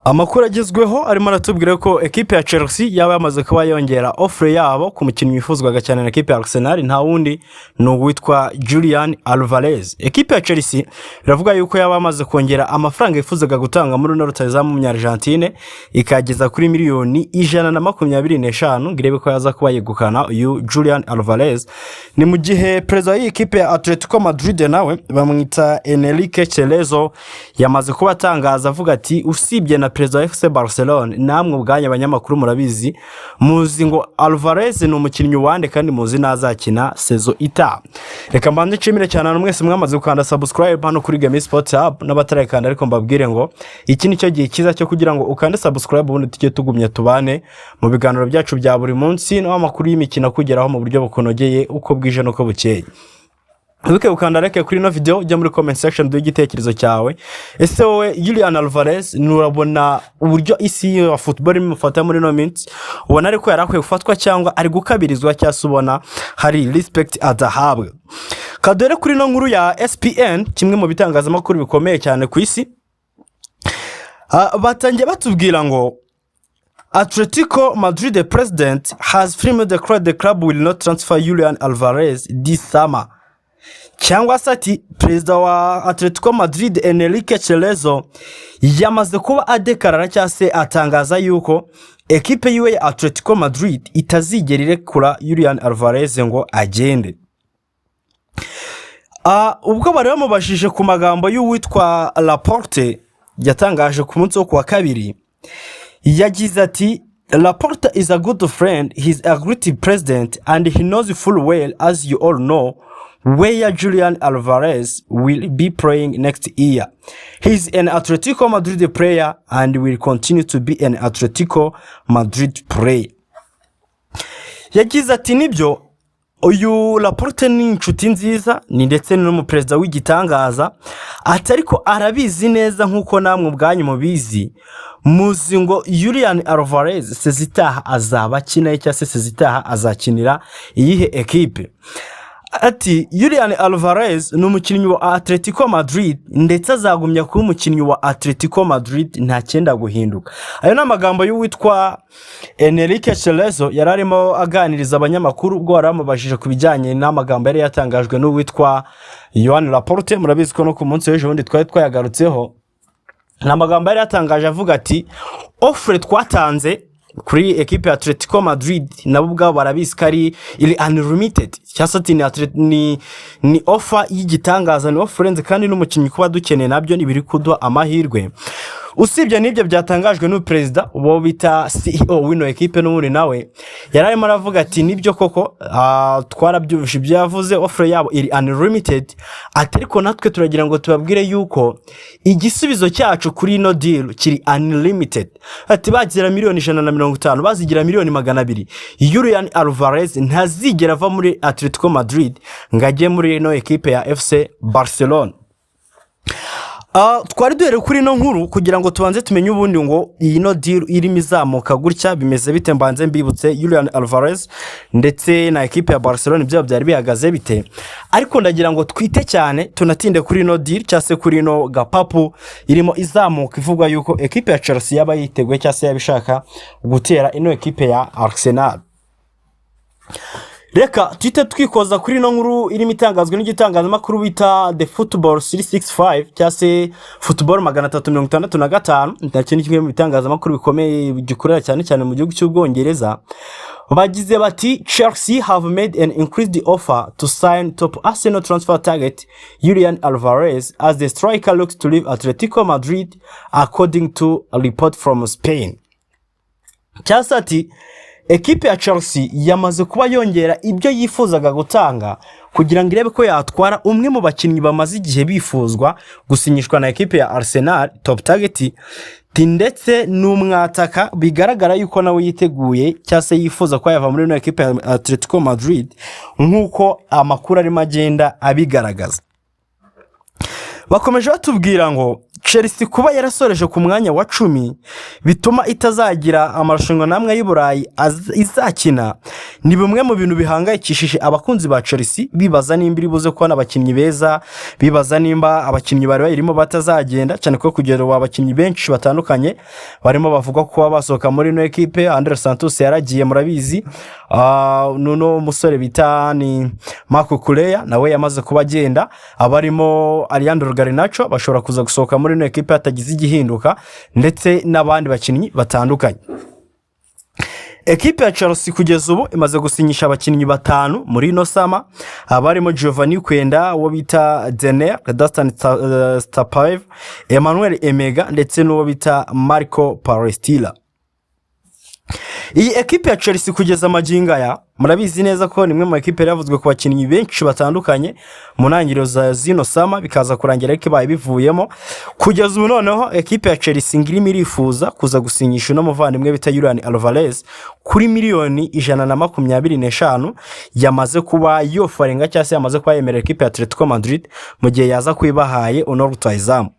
Amakuru agezweho arimo aratubwira ko ekipe ya Chelsea yaba yamaze kuba yongera offre yabo ku mukinnyi wifuzwaga cyane na ekipe ya Arsenal nta wundi n'uwitwa Julian Alvarez. Ekipe ya Chelsea iravuga yuko yaba yamaze kongera amafaranga yifuzaga gutanga muri no rutazamu mu Argentine ikageza kuri miliyoni 125 ngirebe ko yaza kuba yegukana uyu Julian Alvarez. Ni mu gihe president y'ikipe ya Atletico Madrid nawe bamwita Igeze yamaze kuba atangaza avuga ati usibye na President FC Barcelona namwe ubwanya abanyamakuru murabizi muzi ngo Alvarez ni umukinnyi wande kandi muzi nazakina sezo ita. Reka mbanje nshimire cyane mwese mwamaze gukanda subscribe hano kuri Game Sport Hub n'abatarekanda ariko mbabwire ngo iki nicyo gihe kiza cyo kugira ngo ukande subscribe ubundi tujye tugumya tubane mu biganiro byacu bya buri munsi no amakuru y'imikino kugeraho mu buryo bukonogeye uko bwije no ko bukeye. Wibuke ukanda like kuri no video ujya muri comment section duhigitekerezo cyawe. Ese wowe Julian Alvarez nurabona uburyo isi ya football imufata muri no minutes ubona ariko yarakwiye gufatwa cyangwa ari gukabirizwa cyasubona hari respect adahabwe. Kadore kuri no nkuru ya Espain kimwe mu bitangazamakuru bikomeye cyane ku isi batangiye batubwira ngo Atletico Madrid president has firmly declared the club will not transfer Julian Alvarez this summer. Cyangwa sati president wa Atletico Madrid Igeze yamaze kuba adekarara cyase atangaza yuko ekipe yiwe ya Atletico Madrid itazigera irekura Julian Alvarez ngo agende. Ubwo bari bamubashije ku magambo y'uwitwa Laporte yatangaje ku munsi wo kuwa kabiri yagize ati Laporte is a good friend, he's a great president and he knows full well, as you all know, where Julian Alvarez will be playing next year. He's an Atletico Madrid player and will continue to be an Atletico Madrid player. Yagize ati nibyo uyu Laporte ni inshuti nziza ni ndetse n'umuperezida w'igitangaza atariko arabizi neza nkuko namwe ubwanyu mubizi muzi ngo Julian Alvarez sezitaha azaba kina cyase sezitaha azakinira iyihe ekipe. Ati Julian Alvarez ni umukinnyi wa Atletico Madrid ndetse azagumya kuba umukinnyi wa Atletico Madrid nta cyenda guhinduka. Ayo namagambo y'uwitwa Igeze yararimo aganiriza abanyamakuru ubwo baramubajije kubijyanye n'amagambo yari yatangajwe n'uwitwa Julian Laporte. Murabizi ko no ku munsi w'ejo wundi twari twayagarutseho n'amagambo yari yatangaje avuga ati offre twatanze kuri ekipe ya Atletico Madrid nabo ubwabo barabizi kari ili unlimited cyasati ni offer y'igitangaza ni offer kandi n'umukinnyi kuba dukeneye nabyo nibiri kuduha amahirwe. Usibye nibyo byatangajwe n'u president ubo bita CEO wino ekipe n'umuri nawe yararimo aravuga ati nibyo koko twarabyujije byavuze offer yabo ili unlimited atariko natwe turagira ngo tubabwire yuko igisubizo cyacu kuri no deal kiri unlimited. Ati bagira miliyoni 150 bazigira miliyoni 200 Julian Alvarez ntazigera ava muri Atletico Madrid ngaje muri no ekipe ya FC Barcelona. Twari duhere kuri no nkuru kugira ngo tubanze tumenye ubundi ngo iyi no deal irimo izamuka gutya bimeze bite. Mbanze mbibutse Julian Alvarez ndetse na ekipe ya Barcelona ibyo byari bihagaze bite, ariko ndagira ngo twite cyane tunatinde kuri no deal cyase kuri no Gapapu irimo izamuka ivugwa yuko ekipe ya Chelsea yaba yiteguye cyase yabishaka gutera ino ekipe ya Arsenal. Reka twite twikoza kuri no nkuru irimo itangazwe n'igitangazamakuru bita The Football 365 cyase Football 365 ndacyo ni kimwe mu bitangazamakuru bikomeye gikorera cyane cyane mu gihugu cy'Ubwongereza. Bagize bati Chelsea have made an increased offer to sign top Arsenal transfer target Julian Alvarez as the striker looks to leave Atletico Madrid according to a report from Spain. Cyasati ekipe ya Chelsea yamaze kuba yongera ibyo yifuzaga gutanga kugira ngo irebe ko yatwara umwe mu bakinnyi bamaze igihe bifuzwa gusinyishwa na ekipe ya Arsenal top target ndetse n'umwataka bigaragara yuko nawe yiteguye cyase yifuza ko yava muri no ekipe ya Atletico Madrid nkuko amakuru ari magenda abigaragaza. Bakomeje batubwira ngo Chelsea kuba yarasoreje ku mwanya wa 10 bituma itazagira amarushanwa namwe y'Iburayi izakina ni bimwe mu bintu bihangayikishije abakunzi ba Chelsea bibaza nimba iri buze kubona abakinnyi beza, bibaza nimba abakinnyi bari bayirimo batazagenda cyane ko kugera abakinnyi benshi batandukanye barimo bavuga ko basohoka muri no equipe. Andre Santos yaragiye murabizi, nuno musore bita ni Marco Kureya nawe yamaze kuba agenda, abarimo Alejandro Garnacho bashobora kuza gusohoka muri no equipe hatagize igihinduka, ndetse n'abandi bakinnyi batandukanye. Ekipe ya Chelsea kugeza ubu imaze gusinyisha abakinnyi 5 muri no sama, abarimo Giovanni Kwenda, uwo bita Dener, Dastan Stapaev, Emmanuel Emega ndetse n'uwo bita Marco Palestila. Iyi ekipe ya Chelsea kugeza maginga ya murabizi neza ko nimwe mu ekipe yavuzwe ku bakinnyi benshi batandukanye mu ntangiriro za zino sama bikaza kurangira ariko baye bivuyemo. Kugeza ubu noneho ekipe ya Chelsea ngirimo irifuza kuza gusinyisha no muvandimwe bita Julian Alvarez kuri miliyoni 125 yamaze kuba yofarenga cyangwa se yamaze kuba yemerera ekipe ya Atletico Madrid mu gihe yaza kwibahaye ono rutayizamu.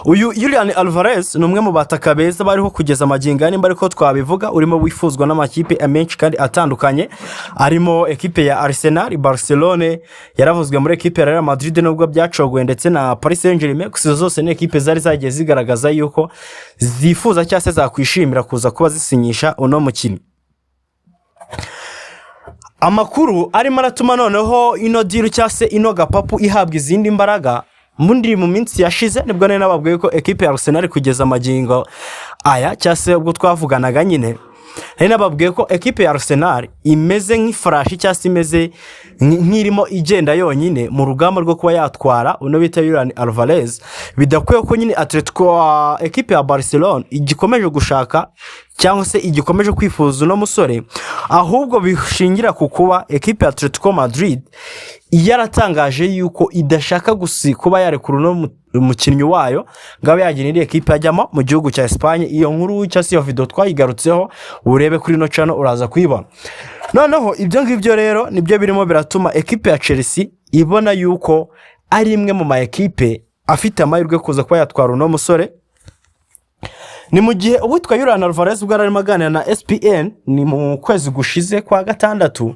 Uyu Julian Alvarez numwe mu bataka beza bariho kugeza maginga nimba ariko twabivuga, urimo wifuzwa n'amakipe amenshi kandi atandukanye, arimo ekipe ya Arsenal, Barcelona, yaravuzwe muri ekipe ya Real Madrid nubwo byacogoye, ndetse na Paris Saint-Germain. Gusa zose ne ekipe zari zagiye zigaragaza yuko zifuza cyase zakwishimira kuza kuba zisinyisha uno mukino. Amakuru arimo aratuma noneho ino dilu cyase ino Gapapu ihabwa izindi mbaraga. Mundi mu minsi yashize nibwo nene nababwiye ko ekipe ya Arsenal kugeza magingo aya cyase ubwo twavuganaga nyine, nene nababwiye ko ekipe ya Arsenal imeze nk'ifarashi cyase imeze nk'irimo igenda yonyine mu rugamba rwo kuba yatwara uno bita Julian Alvarez, bidakwiye ko nyine Atletico ekipe ya Barcelona igikomeje gushaka cyangwa se igikomeje kwifuza uno musore, ahubwo bishingira ku kuba ekipe ya Atletico Madrid yaratangaje yuko idashaka kuba yarekura no umukinnyi wayo ngabe yagenera ekipe ajyamo mu gihugu cya Espain. Iyo nkuru cyangwa iyo video twayigarutseho urebe kuri no channel uraza kuyibona. Noneho ibyo ngibyo rero nibyo birimo biratuma ekipe ya Chelsea ibona yuko ari imwe mu ma ekipe afite amahirwe kuza kuba yatwara uno musore. Ni mu gihe uwitwa Julian Alvarez ubwo arimo aganira na Espain ni mu kwezi gushize kwa 6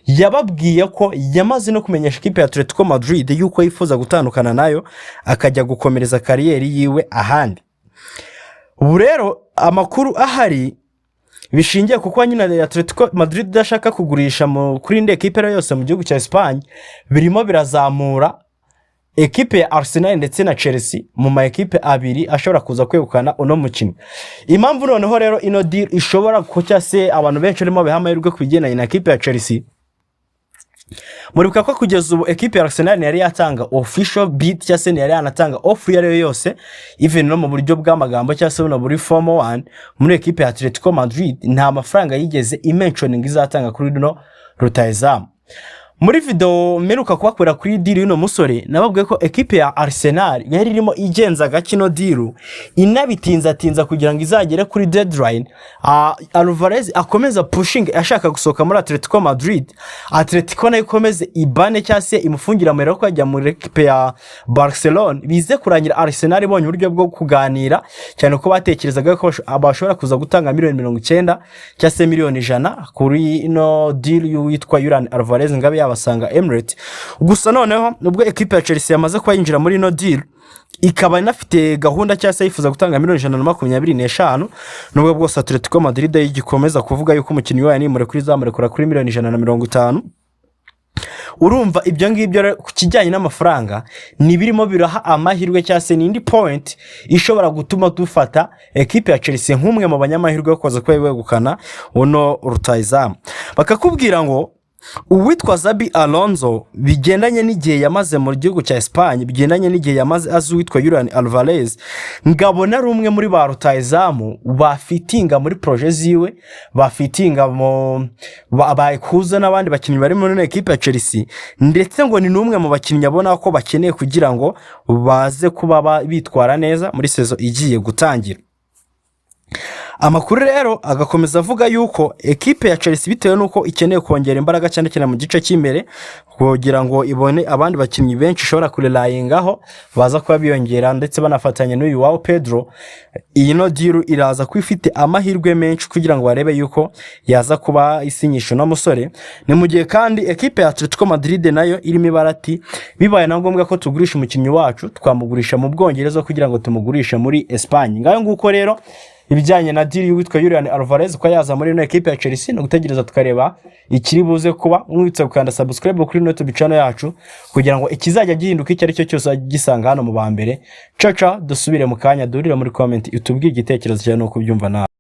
yababwiye ko yamaze no kumenyesha ekipe ya Atletico Madrid yuko yifuza gutandukana nayo akajya gukomereza kariyeri yiwe ahandi. Ubu rero amakuru ahari bishingiye kuko nyine Atletico Madrid dashaka kugurisha kuri inde ekipe yose mu gihugu cya Espain, birimo birazamura ekipe ya Arsenal ndetse na Chelsea mu ma ekipe abiri ashobora kuza kwegukana uno mukino. Impamvu noneho rero ino deal ishobora kucya se abantu benshi barimo bihamayirwe kubigendanye na ekipe ya Chelsea, muribuka ko kugeza ubu ekipe ya Arsenal yari yatanga official bid cyangwa se yari yanatanga offer yari yose even no mu buryo bw'amagambo cyangwa se no muri form 1 muri ekipe ya Atletico Madrid nta mafaranga yigeze imentioning izatanga kuri no rutayizamu. Muri video meruka kubakwira kuri dilu y'uno musore nababwiye ko ekipe ya Arsenal yari irimo igenza gakino dilu inabitinza kugira ngo izagere kuri deadline. Alvarez akomeza pushing ashaka gusohoka muri Atletico Madrid, Atletico nayo ikomeze ibane cyase imufungira amero ko ajya muri ekipe ya Barcelona, bize kurangira Arsenal ibonye uburyo bwo kuganira cyane ko batekerezaga ko abashobora kuza gutanga miliyoni 90 cyase miliyoni 100 kuri ino deal y'uwitwa Julian Alvarez ngabe abasanga Emirates. Gusa noneho nubwo ekipe ya Chelsea yamaze kuba yinjira muri no deal ikaba inafite gahunda cyase yifuza gutanga miliyoni 125 nubwo bwose Atletico Madrid yigikomeza kuvuga yuko umukinnyi wayo ni muri kuri zamurekura kuri miliyoni 150. Urumva ibyo ngibyo ku kijyanye n'amafaranga nibirimo biraha amahirwe cyase n'indi point ishobora gutuma dufata ekipe ya Chelsea nk'umwe mu banyamahirwe yo kuza kwegukana uno rutayizamu. Bakakubwira ngo uwitwa Xabi Alonso bigendanye n'igihe yamaze mu gihugu cya Espagne, bigendanye n'igihe yamaze azuwitwa Julian Alvarez, ngabona ari umwe muri ba rutayizamu bafitinga muri projet ziwe, bafitinga mu bakuza n'abandi bakinnyi bari muri ekipe ya Chelsea, ndetse ngo ni numwe mu bakinnyi abona ko bakeneye kugira ngo baze kuba bitwara neza muri sezo igiye gutangira. amakuru rero agakomeza avuga yuko ekipe ya Chelsea bitewe nuko ikeneye kongera imbaraga cyane cyane mu gice cy'imbere kugira ngo ibone abandi bakinnyi benshi ishobora kurerayingaho baza kuba biyongera ndetse banafatanya n'uyu wawo Pedro, iyi no dilu iraza ko ifite amahirwe menshi kugira ngo barebe yuko yaza kuba isinyisha no musore. Ni mu gihe kandi ekipe ya Atletico Madrid nayo irimo ibarati bibaye na ngombwa ko tugurisha umukinnyi wacu twamugurisha mu Bwongereza kugira ngo tumugurishe muri Espain. Ngayo nguko rero ibijyanye na dilu witwa Julian Alvarez ko yaza muri ino ekipe ya Chelsea no gutegereza tukareba ikiri buze kuba. Mwitse gukanda subscribe kuri YouTube channel yacu kugira ngo ikizajya gihinduka icyo ari cyo cyose gisanga hano mu ba mbere. Caca dusubire mu kanya durira muri comment utubwire igitekerezo cyawe no kubyumva nawe.